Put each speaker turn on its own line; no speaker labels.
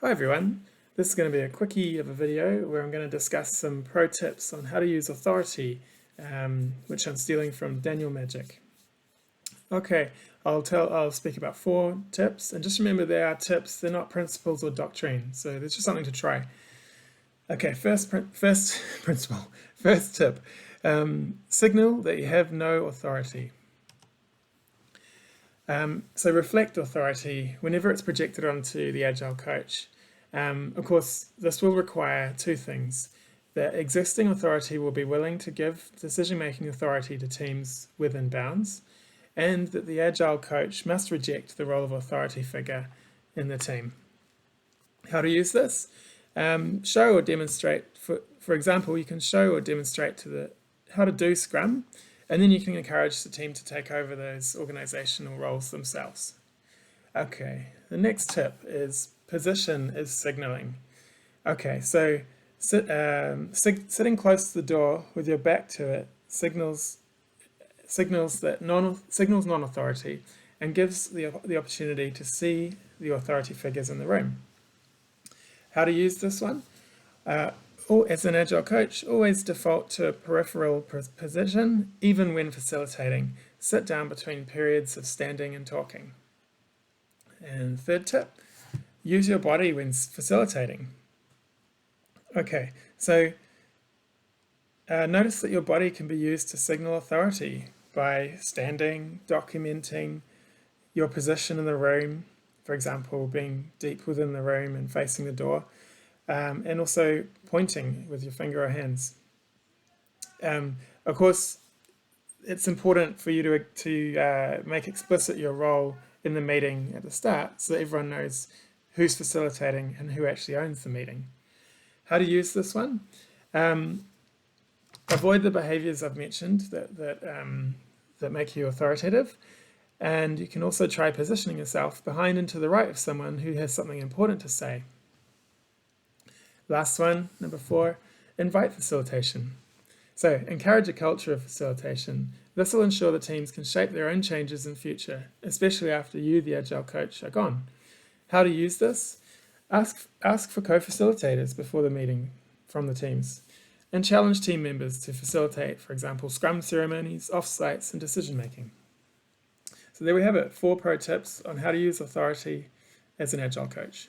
Hi everyone, this is going to be a quickie of a video where I'm going to discuss some pro tips on how to use authority, which I'm stealing from Daniel Mezick. Okay, I'll speak about 4 tips, and just remember they are tips, they're not principles or doctrine, so there's just something to try. Okay, first principle, first tip, signal that you have no authority. So reflect authority whenever it's projected onto the Agile Coach. Of course, this will require 2 things. That existing authority will be willing to give decision-making authority to teams within bounds, and that the Agile Coach must reject the role of authority figure in the team. How to use this? Show or demonstrate, for example, you can show or demonstrate how to do Scrum, and then you can encourage the team to take over those organizational roles themselves. Okay, the next tip is position is signaling. Okay, so sitting close to the door with your back to it signals non-authority and gives the opportunity to see the authority figures in the room. How to use this one? As an Agile coach, always default to a peripheral position, even when facilitating. Sit down between periods of standing and talking. And third tip, use your body when facilitating. Okay, so notice that your body can be used to signal authority by standing, documenting your position in the room, for example, being deep within the room and facing the door. And also pointing with your finger or hands. Of course, it's important for you to make explicit your role in the meeting at the start so that everyone knows who's facilitating and who actually owns the meeting. How to use this one? Avoid the behaviors I've mentioned that make you authoritative. And you can also try positioning yourself behind and to the right of someone who has something important to say. Last one, number 4, invite facilitation. So encourage a culture of facilitation. This will ensure the teams can shape their own changes in future, especially after you, the Agile coach, are gone. How to use this? Ask for co-facilitators before the meeting from the teams, and challenge team members to facilitate, for example, Scrum ceremonies, offsites, and decision making. So there we have it, 4 pro tips on how to use authority as an Agile coach.